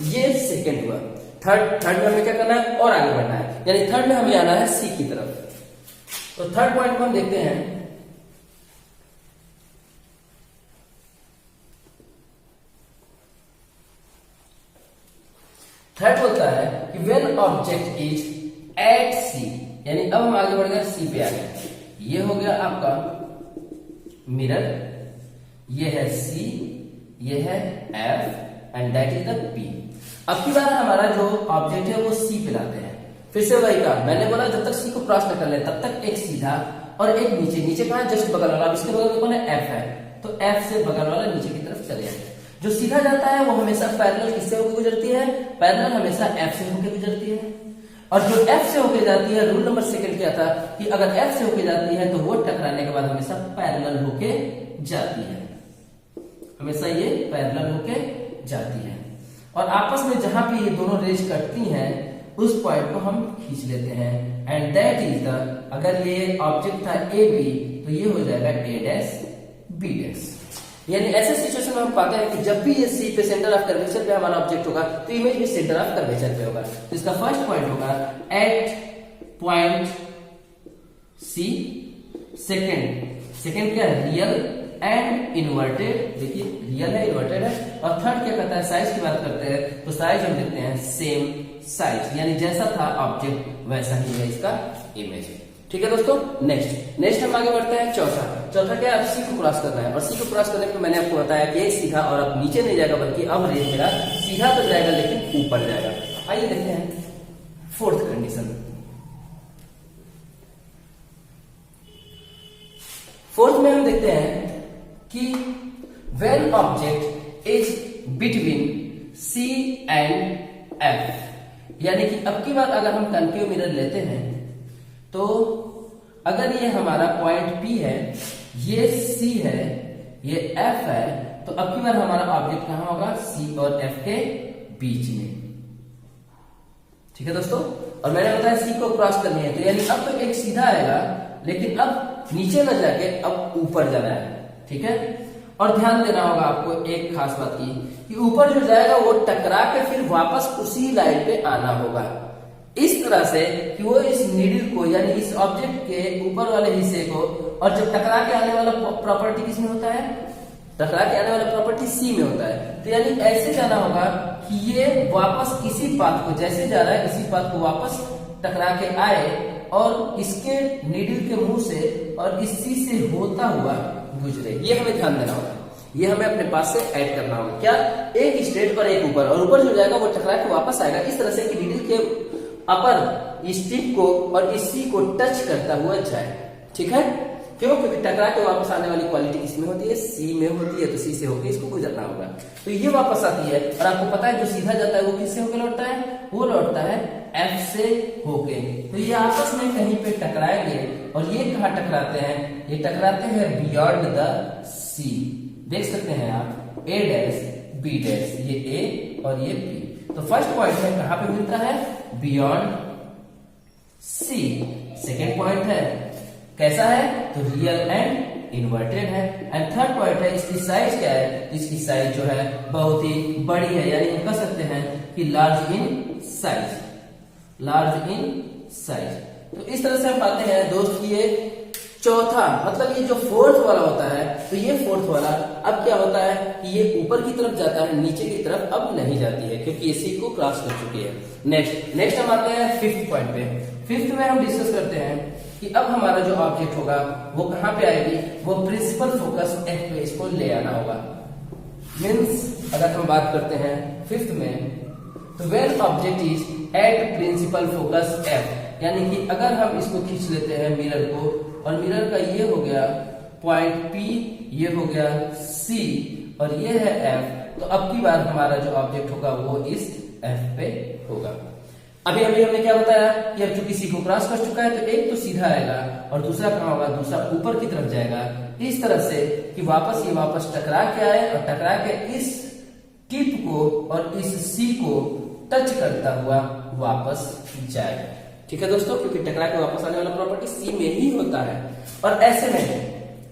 S1: ये सेकेंड हुआ। थर्ड में हमें क्या करना है और आगे बढ़ना है, यानी थर्ड में हमें आना है सी की तरफ। तो थर्ड पॉइंट को हम देखते हैं, थर्ड बोलता है कि व्हेन ऑब्जेक्ट इज एट सी, यानी अब हम आगे बढ़ गए सी पे आ गए। ये हो गया आपका मिरर, ये है सी, ये है F and that is the P. अब की बार हमारा जो ऑब्जेक्ट है वो सी पे लाते हैं। फिर से वही कहा, मैंने बोला जब तक सी को क्रॉस न कर ले तब तक एक सीधा और एक नीचे। नीचे कहा जस्ट बगल वाला, इसके बगल में कौन है, एफ है, तो एफ से बगल वाला नीचे की तरफ चले जाए। जो सीधा जाता है वो हमेशा पैरेलल किससे होकर गुजरती है, पैरेलल हमेशा एफ से होकर गुजरती है। और जो एफ से होकर जाती है, रूल नंबर सेकंड क्या था कि अगर एफ से होकर जाती है तो वो टकराने के बाद हमेशा पैरेलल होके जाती है, हमेशा ये पैरेलल होके जाती है। और आपस में जहां पे ये दोनों रेज कटती हैं उस पॉइंट को हम खींच लेते हैं, एंड दैट इज द, अगर ये ऑब्जेक्ट था ए बी तो ये हो जाएगा ए डैश बी डैश। यानी ऐसे सिचुएशन में हम पाते हैं कि जब भी ये सी पे सेंटर ऑफ कर्वेचर पे हमारा ऑब्जेक्ट होगा तो इमेज भी सेंटर ऑफ कर्वेचर पे होगा। तो इसका फर्स्ट पॉइंट होगा एट पॉइंट सी। सेकेंड क्या है, रियल एंड इन्वर्टेड। देखिए रियल है, इन्वर्टेड है। और थर्ड क्या कहता है, साइज की बात करते हैं तो साइज हम देखते हैं सेम साइज, यानी जैसा था ऑब्जेक्ट वैसा ही है इसका इमेज। ठीक है दोस्तों, नेक्स्ट हम आगे बढ़ते हैं। चौथा क्या है, अब सी को क्रॉस करना है। और सी को क्रॉस करने पे मैंने आपको बताया कि एक सीधा और अब नीचे नहीं जाएगा, बल्कि अब रेंज मेरा सीधा तो जाएगा लेकिन ऊपर जाएगा। आइए देखते हैं फोर्थ कंडीशन। फोर्थ में हम देखते हैं कि when object is between C and F, यानी कि अब की बार अगर हम कनकेव मिरर लेते हैं तो अगर ये हमारा पॉइंट P है, ये C है, ये F है, तो अब की बार हमारा ऑब्जेक्ट कहां होगा, C और F के बीच में। ठीक है दोस्तों, और मैंने बताया C को क्रॉस करनी है, तो यानी अब तो एक सीधा आएगा लेकिन अब नीचे न जाके अब ऊपर जाना है। ठीक है, और ध्यान देना होगा आपको एक खास बात की कि ऊपर जो जाएगा वो टकरा के फिर वापस उसी लाइन पे आना होगा, इस तरह से कि वो इस नीडल को यानी इस ऑब्जेक्ट के ऊपर वाले हिस्से को, और जब टकरा के आने वाला प्रॉपर्टी किसमें होता है, टकरा के आने वाला प्रॉपर्टी सी में होता है। तो यानी ऐसे जाना होगा कि ये वापस इसी पाथ को, जैसे जा रहा है इसी पाथ को वापस टकरा के आए और इसके नीडल के मुंह से और इसी से होता हुआ गुजरे। ये हमें ध्यान देना होगा, ये हमें अपने पास से ऐड करना होगा। क्या, एक स्ट्रेट पर एक ऊपर, और ऊपर जो जाएगा वो टकरा के वापस आएगा इस तरह से कि नीडल के अपर इस टिप को और इस सी को टच करता हुआ जाए। ठीक है, क्यों, क्योंकि टकरा के वापस आने वाली क्वालिटी किसमें होती है, सी में होती है, तो सी से होकर इसको गुजरना होगा। तो ये वापस आती है, और आपको पता है जो सीधा जाता है वो किससे होकर लौटता है, वो लौटता है एफ से होके। तो ये आपस में कहीं पे टकराएंगे, और ये कहाँ टकराते हैं, ये टकराते हैं बियॉन्ड द सी। देख सकते हैं आप, ए डैश बी डैश, ये ए और ये बी। तो फर्स्ट पॉइंट है कहां पे मिलता है, बियॉन्ड सी। सेकेंड पॉइंट है कैसा है, तो रियल एंड इन्वर्टेड है। एंड थर्ड पॉइंट है इसकी साइज क्या है, तो इसकी साइज जो है बहुत ही बड़ी है, यानी हम कह सकते हैं कि large in size, large in size. तो इस तरह से हम पाते हैं दोस्त कि ये चौथा, मतलब ये जो फोर्थ वाला होता है, तो ये फोर्थ वाला अब क्या होता है कि ये ऊपर की तरफ जाता है, नीचे की तरफ अब नहीं जाती है, क्योंकि ये सी को क्रॉस कर चुकी है। नेक्स्ट हम आते हैं फिफ्थ पॉइंट पे। फिफ्थ में हम डिस्कस करते हैं कि अब हमारा जो ऑब्जेक्ट होगा वो कहां पे आएगी, वो प्रिंसिपल फोकस एफ पे इसको ले आना होगा। मीन्स अगर हम बात करते हैं फिफ्थ में, तो when object is at principal focus F, यानी कि अगर हम इसको खींच लेते हैं मिरर को, और मिरर का ये हो गया पॉइंट P, ये हो गया C, और ये है F, तो अब की बार हमारा जो ऑब्जेक्ट होगा वो इस F पे होगा। अभी हमने क्या बताया कि अब चूंकि C को क्रॉस कर चुका है तो एक तो सीधा आएगा और दूसरा कहां होगा, दूसरा ऊपर की तरफ जाएगा, इस तरह से कि ये वापस टकरा के आए और टकरा के इस टिप को और इस C को टच करता हुआ वापस जाए। ठीक है दोस्तों, क्योंकि टकरा के वापस आने वाला प्रॉपर्टी सी में ही होता है, और ऐसे में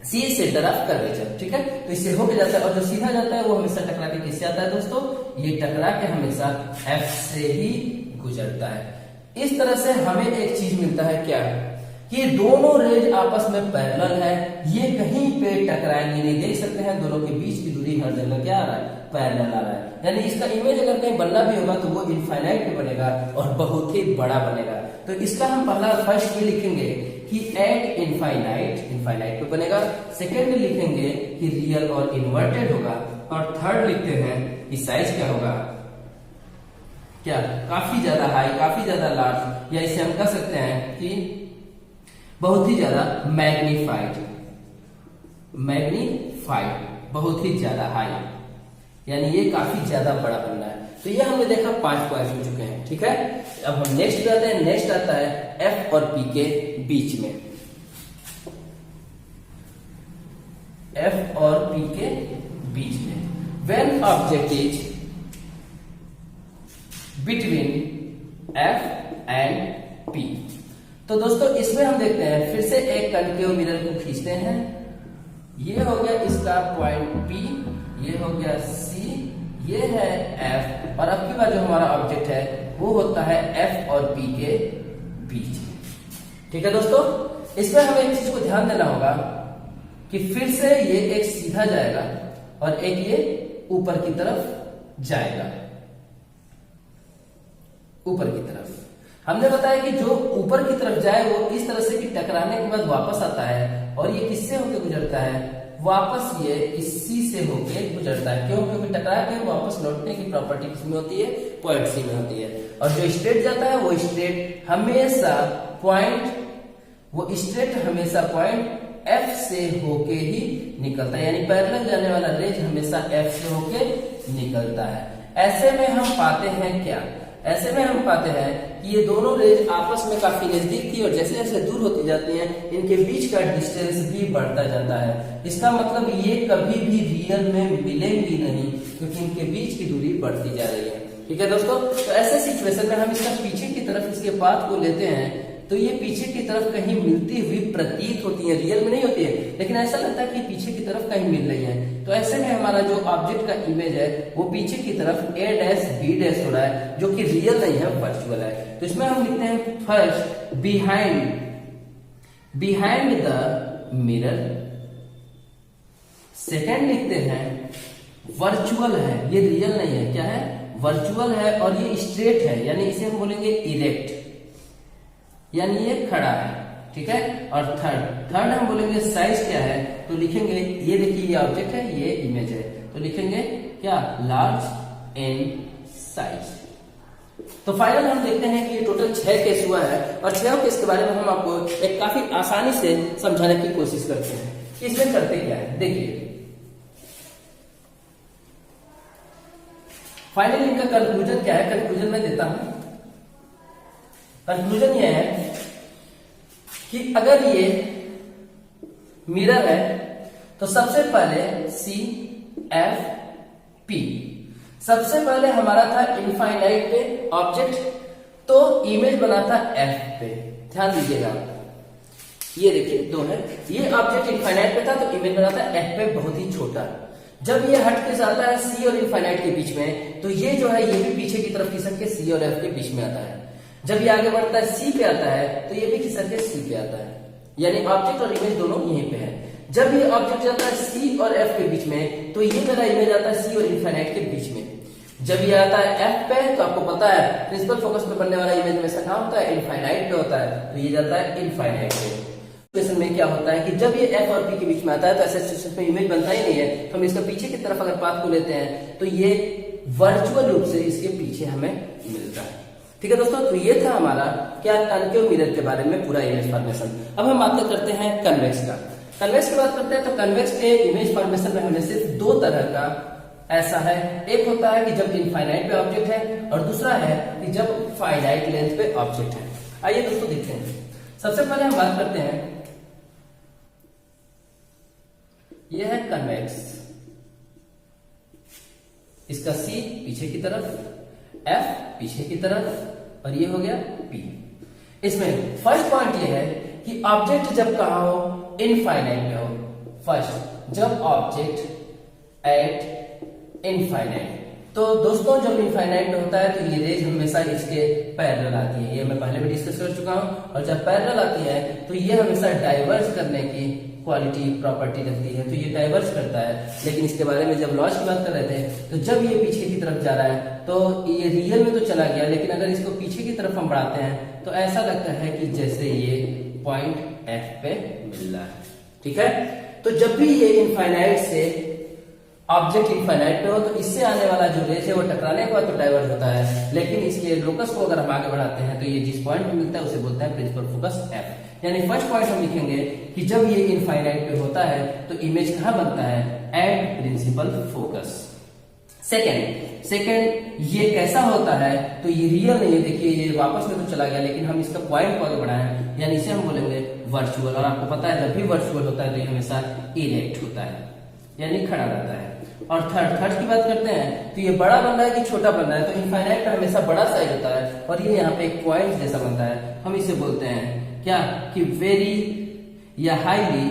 S1: सी सेंटर ऑफ कर्वेचर। ठीक है, तो इससे होके जाता है, और जो सीधा जाता है वो हमेशा टकरा के किससे आता है दोस्तों, ये टकरा के हमेशा एफ से ही गुजरता है। इस तरह से हमें एक चीज मिलता है क्या, कि दोनों रेज आपस में पैरेलल है, ये कहीं पे टकराएंगे नहीं। देख सकते हैं दोनों के बीच की दूरी हर जगह क्या आ रहा है, पैरेलल आ रहा है, यानी इसका इमेज अगर कहीं बनना भी होगा तो वो इनफाइनाइट पे बनेगा और बहुत ही बड़ा बनेगा। तो इसका हम पहला फर्स्ट ये लिखेंगे कि एट इनफाइनाइट पे बनेगा, सेकेंड लिखेंगे कि रियल और इन्वर्टेड होगा, और थर्ड लिखते हैं कि साइज क्या होगा, क्या काफी ज्यादा हाई, काफी ज्यादा लार्ज, या इसे हम कह सकते हैं कि बहुत ही ज्यादा मैग्नीफाइड, बहुत ही ज्यादा हाई, यानी ये काफी ज्यादा बड़ा बनना है। तो ये हमने देखा 5 पॉइंट हो चुके हैं। ठीक है, अब हम नेक्स्ट जाते हैं। नेक्स्ट आता है एफ और पी के बीच में, एफ और पी के बीच में, when object is between F and P. तो दोस्तों इसमें हम देखते हैं, फिर से एक कनकेव मिरर को खींचते हैं, ये हो गया इसका पॉइंट P, ये हो गया C, ये है F, और अब की बार जो हमारा ऑब्जेक्ट है वो होता है F और P के बीच। ठीक है दोस्तों, इसमें हमें एक चीज को ध्यान देना होगा कि फिर से ये एक सीधा जाएगा और एक ये ऊपर की तरफ जाएगा, ऊपर की तरफ। हमने बताया कि जो ऊपर की तरफ जाए वो इस तरह से कि टकराने के बाद वापस आता है, और ये किससे होकर गुजरता है, वापस ये इस C से होके गुजरता है। क्यों? क्योंकि टकरा के वापस लौटने की प्रॉपर्टी किसमें होती है, पॉइंट C में होती है। और जो स्ट्रेट जाता है वो स्ट्रेट हमेशा पॉइंट F से होके ही निकलता है, यानी पैरेलल जाने वाला रेज हमेशा F से होके निकलता है। ऐसे में हम पाते हैं क्या, ऐसे में हम पाते हैं कि ये दोनों रेज आपस में काफी नजदीक थी, और जैसे जैसे दूर होती जाती हैं इनके बीच का डिस्टेंस भी बढ़ता जाता है। इसका मतलब ये कभी भी रियल में मिलेंगी नहीं, क्योंकि इनके बीच की दूरी बढ़ती जा रही है। ठीक है दोस्तों, तो ऐसे सिचुएशन में हम इसका पीछे की तरफ इसके पाथ को लेते हैं तो ये पीछे की तरफ कहीं मिलती हुई प्रतीत होती है, रियल में नहीं होती है, लेकिन ऐसा लगता है कि पीछे की तरफ कहीं मिल रही है। तो ऐसे में हमारा जो ऑब्जेक्ट का इमेज है वो पीछे की तरफ A डैश B डैश हो रहा है, जो कि रियल नहीं है, वर्चुअल है। तो इसमें हम लिखते हैं first behind the mirror, second लिखते हैं वर्चुअल है, ये रियल नहीं है, क्या है, वर्चुअल है, और ये स्ट्रेट है, यानी इसे हम बोलेंगे इरेक्ट, यानी ये खड़ा है। ठीक है, और थर्ड हम बोलेंगे साइज क्या है, तो लिखेंगे, ये देखिए ये ऑब्जेक्ट है, ये इमेज है, तो लिखेंगे क्या, लार्ज इन साइज। तो फाइनल हम देखते हैं कि ये टोटल 6 केस हुआ है, और 6 केस के बारे में हम आपको एक काफी आसानी से समझाने की कोशिश करते हैं कि इसमें करते क्या है। देखिए फाइनली इनका कंक्लूजन क्या है, कंक्लूजन मैं देता हूं। कंक्लूजन ये है कि अगर ये मिरर है तो सबसे पहले CFP, सबसे पहले हमारा था इनफाइनाइट पे ऑब्जेक्ट, तो इमेज बना था F पे। ध्यान दीजिएगा, ये देखिए 2 है, ये ऑब्जेक्ट इनफाइनाइट पे था तो इमेज बना था F पे, बहुत ही छोटा। जब ये हट के जाता है C और इनफाइनाइट के बीच में, तो ये जो है ये भी पीछे की तरफ खिसक के C और F के बीच में आता है। जब ये आगे बढ़ता है C पे आता है तो ये भी खिसक के C पे आता है, यानी ऑब्जेक्ट और इमेज दोनों यहीं पे है। जब ये ऑब्जेक्ट जाता है C और F के बीच में, तो ये मेरा इमेज आता है C और इनफाइनाइट के बीच में। जब ये आता है F पे, तो आपको पता है प्रिंसिपल फोकस पे बनने वाला इमेज हमेशा कहां होता है, इनफाइनाइट पे होता है, तो ये जाता है इनफाइनाइट पे। सिचुएशन में क्या होता है कि जब ये F और P के बीच में आता है तो ऐसे सिचुएशन में इमेज बनता ही नहीं है, तो हम इसका पीछे की तरफ अगर पाथ को लेते हैं तो ये वर्चुअल रूप से इसके पीछे हमें मिलता है। ठीक है दोस्तों, तो ये था हमारा क्या, कनकेव मिरर के बारे में पूरा इमेज फॉर्मेशन। अब हम बात करते हैं कन्वेक्स का। कन्वेक्स की बात करते हैं तो कन्वेक्स के इमेज फॉर्मेशन में हमें सिर्फ 2 तरह का ऐसा है, एक होता है कि जब इनफाइनाइट पे ऑब्जेक्ट है, और दूसरा है कि जब फाइनाइट लेंथ पे ऑब्जेक्ट है। आइए दोस्तों देखते हैं। सबसे पहले हम बात करते हैं, यह है कन्वेक्स, इसका C पीछे की तरफ, F पीछे की तरफ, और ये हो गया P। इसमें फर्स्ट पॉइंट ये है कि ऑब्जेक्ट जब कहा हो, इनफाइनाइट में हो। फर्स्ट, जब ऑब्जेक्ट एट इनफाइनाइट, तो दोस्तों जब इनफाइनाइट में होता है तो ये रेज हमेशा इसके पैरेलल आती है, ये मैं पहले भी डिस्कस कर चुका हूं। और जब पैरेलल आती है तो ये हमेशा डाइवर्ज करने की क्वालिटी प्रॉपर्टी रखती है, तो ये डाइवर्ज करता है। लेकिन इसके बारे में जब लॉस की बात कर रहे थे, तो जब ये पीछे की तरफ जा रहा है तो ये रियल में तो चला गया, लेकिन अगर इसको पीछे की तरफ हम बढ़ाते हैं तो ऐसा लगता है कि जैसे ये पॉइंट F पे मिल रहा है। ठीक है, तो जब भी ये इनफाइनाइट से ऑब्जेक्ट इनफाइनाइट पे हो तो इससे आने वाला जो रेज है वो टकराने के बाद तो डाइवर्ज होता है, लेकिन इसके लोकस को अगर हम आगे बढ़ाते हैं तो ये जिस पॉइंट पे मिलता है उसे बोलते हैं प्रिंसिपल फोकस F। यानी फर्स्ट पॉइंट हम लिखेंगे कि जब ये इनफाइनाइट पे होता है तो इमेज कहां बनता है, एट प्रिंसिपल फोकस। सेकेंड ये कैसा होता है, तो ये रियल नहीं है, देखिए ये वापस में तो चला गया, लेकिन हम इसका पॉइंट को आगे बढ़ाएं, यानी इसे हम बोलेंगे वर्चुअल। और आपको पता है जब भी वर्चुअल होता है तो ये हमेशा इरेक्ट होता है, यानी खड़ा रहता है। और थर्ड की बात करते हैं तो ये बड़ा बन रहा है कि छोटा बन रहा है, तो इनफाइनाइट का हमेशा बड़ा साइज होता है, और ये यहाँ पे एक पॉइंट जैसा बनता है। हम इसे बोलते हैं क्या, कि वेरी या हाईली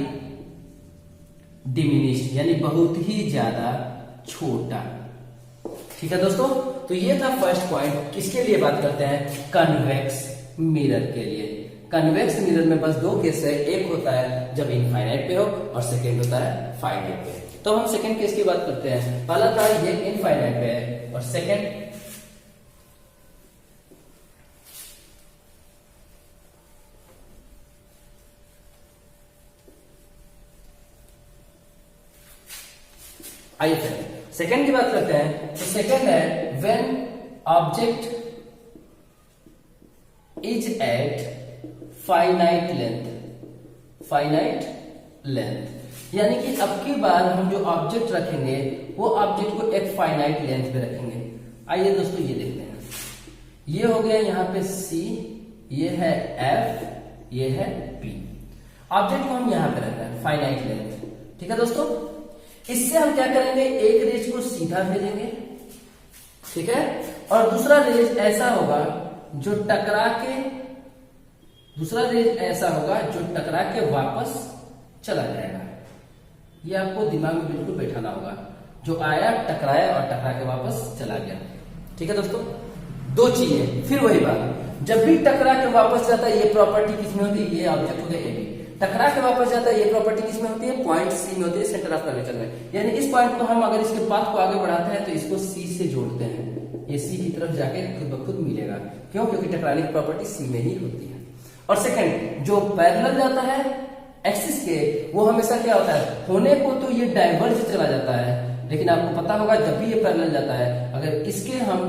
S1: डिमिनिश्ड यानी बहुत ही ज्यादा छोटा। ठीक है दोस्तों, तो ये था फर्स्ट पॉइंट। किसके लिए बात करते हैं? कन्वेक्स मिरर के लिए। कन्वेक्स मिरर में बस दो केस है, एक होता है जब इनफाइनाइट पे हो और सेकेंड होता है फाइनाइट पे। तो हम सेकेंड केस की बात करते हैं। पहला था ये इनफाइनाइट पे है और सेकेंड आइए सेकेंड की बात करते हैं। तो सेकेंड है when object is at finite length. Finite length यानी कि अब की बार हम जो ऑब्जेक्ट रखेंगे वो ऑब्जेक्ट को एक फाइनाइट लेंथ पे रखेंगे। आइए दोस्तों ये देखते हैं। ये हो गया यहाँ पे C, ये है F, ये है P। ऑब्जेक्ट को हम यहाँ पे रख रहे हैं फाइनाइट लेंथ। ठीक है दोस्तों, इससे हम क्या करेंगे? एक रेज को सीधा भेजेंगे, ठीक है, और दूसरा रेज ऐसा होगा जो टकरा के, दूसरा रेज ऐसा होगा जो टकरा के वापस चला जाएगा। ये आपको दिमाग में बिल्कुल बैठाना होगा। जो आया टकराया और टकरा के वापस चला गया। ठीक है दोस्तों, दो चीजें। फिर वही बात, जब भी टकरा के वापस जाता है ये प्रॉपर्टी किसमें होती है? ये ऑब्जेक्ट हो गया AB। टकरा के वापस जाता है ये प्रॉपर्टी किसमें होती है? पॉइंट C में होती है, सेंटर ऑफ कर्वेचर में। यानी इस पॉइंट को हम अगर इसके पाथ को आगे बढ़ाते हैं तो इसको C से जोड़ते हैं, ये C की तरफ जाके खुद ब खुद मिलेगा। क्यों? क्योंकि टकराने की प्रॉपर्टी C में ही होती है। और सेकंड, जो पैरेलल जाता है एक्सिस के, वो हमेशा क्या होता है? होने को तो ये डाइवर्ज चला जाता है, लेकिन आपको पता होगा जब भी ये पैरेलल जाता है, अगर इसके हम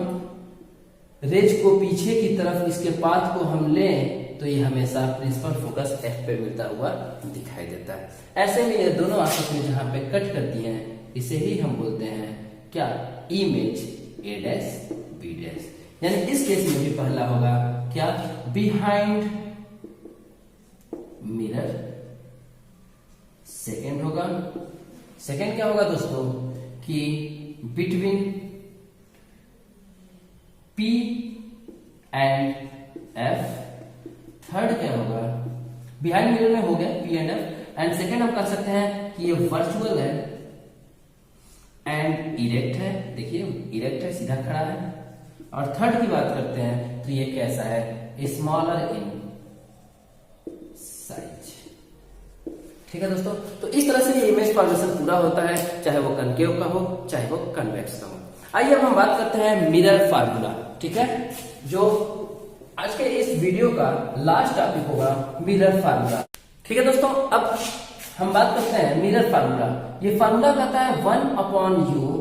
S1: रेज को पीछे की तरफ इसके पाथ को हम लें तो ये हमेशा प्रिंसिपल फोकस F पे मिलता हुआ दिखाई देता है। ऐसे में ये दोनों आपस में जहां पे कट करती हैं, इसे ही हम बोलते हैं क्या? Image A', B'। यानी इस केस में भी पहला होगा क्या? Behind mirror. सेकेंड होगा, सेकेंड क्या होगा दोस्तों? कि between P and F। Third क्या होगा? बिहाइंड मिरर में हो गया P and F। And second हम कर सकते हैं कि ये वर्चुअल है एंड इरेक्ट है। देखिए इरेक्ट है, सीधा खड़ा है। और थर्ड की बात करते हैं तो ये कैसा है? Smaller in size. ठीक है दोस्तों, तो इस तरह से ये इमेज फॉर्मेशन पूरा होता है, चाहे वो कनकेव का हो चाहे वो कन्वेक्स का हो। आइए अब हम बात करते हैं मिरर फार्मूला। ठीक है, जो आज के इस वीडियो का लास्ट टॉपिक होगा मिरर फार्मूला। ठीक है दोस्तों, अब हम बात करते हैं मिरर फार्मूला। ये फार्मूला कहता है 1/u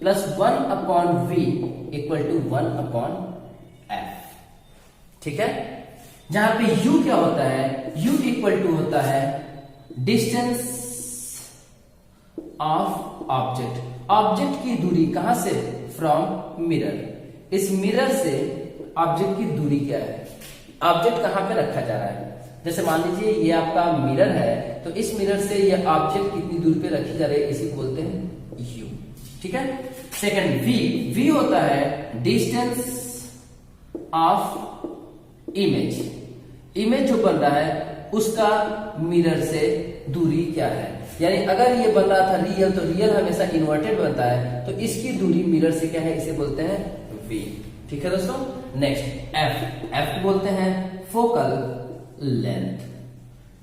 S1: plus 1/v equal to 1/f। ठीक है, जहां पे u क्या होता है? u इक्वल टू होता है डिस्टेंस ऑफ ऑब्जेक्ट। ऑब्जेक्ट की दूरी कहां से? From mirror. इस मिरर से ऑब्जेक्ट की दूरी क्या है? ऑब्जेक्ट कहां पे रखा जा रहा है? जैसे मान लीजिए ये आपका मिरर है, तो इस मिरर से ये ऑब्जेक्ट कितनी दूर पे रखी जा रही है, इसी को बोलते हैं u। ठीक है, सेकंड v होता है डिस्टेंस ऑफ इमेज। इमेज जो बन रहा है उसका मिरर से दूरी क्या है? यानी अगर ये बन रहा था रियल, तो रियल हमेशा इन्वर्टेड बनता है, तो इसकी दूरी मिरर से क्या है? इसे बोलते हैं v। ठीक है दोस्तों, नेक्स्ट f को बोलते हैं फोकल लेंथ।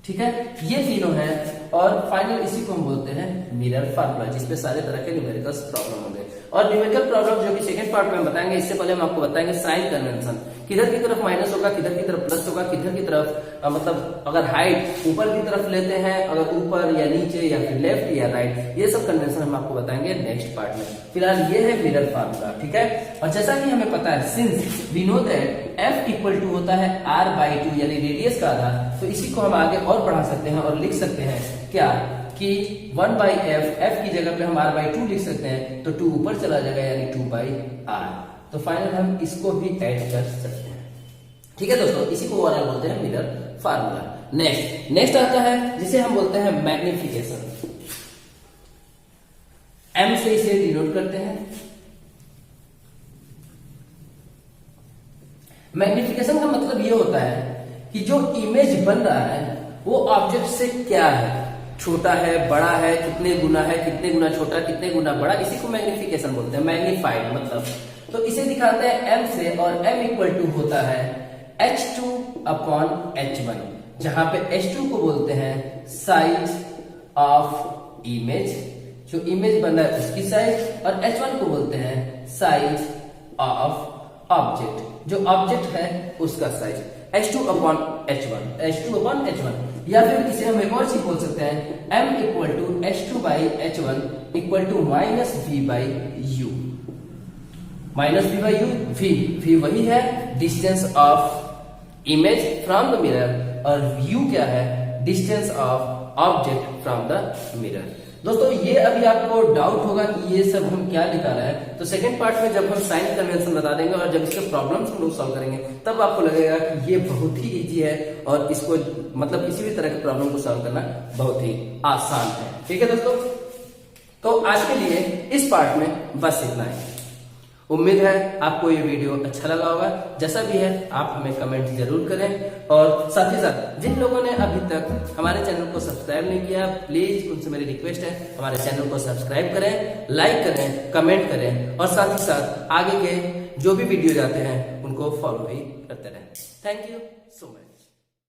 S1: ठीक है, ये तीनों है। और फाइनल इसी को हम बोलते हैं मिरर फार्मूला, जिसपे सारे तरह के न्यूमेरिकल्स प्रॉब्लम होंगे। और न्यूमेरिकल प्रॉब्लम जो कि सेकंड पार्ट में बताएंगे, इससे पहले हम आपको बताएंगे साइन कन्वेंशन। किधर की तरफ माइनस होगा, किधर की तरफ प्लस होगा, किधर की तरफ मतलब अगर हाइट ऊपर की तरफ लेते हैं, अगर ऊपर या नीचे या फिर लेफ्ट या राइट, ये सब कन्वेंशन हम आपको बताएंगे नेक्स्ट पार्ट में। फिलहाल ये है मिरर फार्मूला। ठीक है, और जैसा कि हमें पता है, since we know that F equal to होता है R/2 यानी रेडियस का आधा, तो इसी को हम आगे और बढ़ा सकते हैं और लिख सकते हैं क्या? कि 1/f, f की जगह पे हम R/2 लिख सकते हैं, तो 2 ऊपर चला जाएगा यानी 2/r। तो फाइनल हम इसको भी ऐड कर सकते हैं। ठीक है दोस्तों, इसी को ओवरऑल बोलते हैं मिरर फार्मूला। नेक्स्ट आता है जिसे हम बोलते हैं मैग्निफिकेशन। m से इसे डिनोट करते हैं। मैग्निफिकेशन का मतलब ये होता है कि जो इमेज बन रहा है वो ऑब्जेक्ट से क्या है, छोटा है, बड़ा है, कितने गुना छोटा, कितने गुना बड़ा, इसी को मैग्निफिकेशन बोलते हैं, मैग्नीफाइड मतलब। तो इसे दिखाते हैं m से, और m इक्वल टू होता है H2 अपॉन H1, जहां पे H2 को बोलते हैं साइज ऑफ इमेज, जो इमेज बन रहा है उसकी साइज, और H1 को बोलते हैं साइज ऑफ ऑब्जेक्ट, जो ऑब्जेक्ट है उसका साइज। H2 अपॉन H1, या फिर इसे हम एक और चीज बोल सकते हैं, m equal to H2 by H1 equal to minus V by U। Minus V by U, V वही है distance of image from the mirror, और U क्या है, distance of object from the mirror. दोस्तों ये अभी आपको डाउट होगा कि ये सब हम क्या निकाला है, तो सेकंड पार्ट में जब हम साइन कन्वेंशन बता देंगे और जब इसके प्रॉब्लम्स हम लोग सॉल्व करेंगे, तब आपको लगेगा कि ये बहुत ही इजी है और इसको मतलब किसी भी तरह के प्रॉब्लम को सॉल्व करना बहुत ही आसान है। ठीक है दोस्तों, तो आज के लिए इस पार्ट में बस इतना ही। उम्मीद है आपको ये वीडियो अच्छा लगा होगा, जैसा भी है आप हमें कमेंट जरूर करें, और साथ ही साथ जिन लोगों ने अभी तक हमारे चैनल को सब्सक्राइब नहीं किया, प्लीज उनसे मेरी रिक्वेस्ट है हमारे चैनल को सब्सक्राइब करें, लाइक करें, कमेंट करें, और साथ ही साथ आगे के जो भी वीडियो जाते हैं उनको फॉलो भी करते रहें। Thank you so much.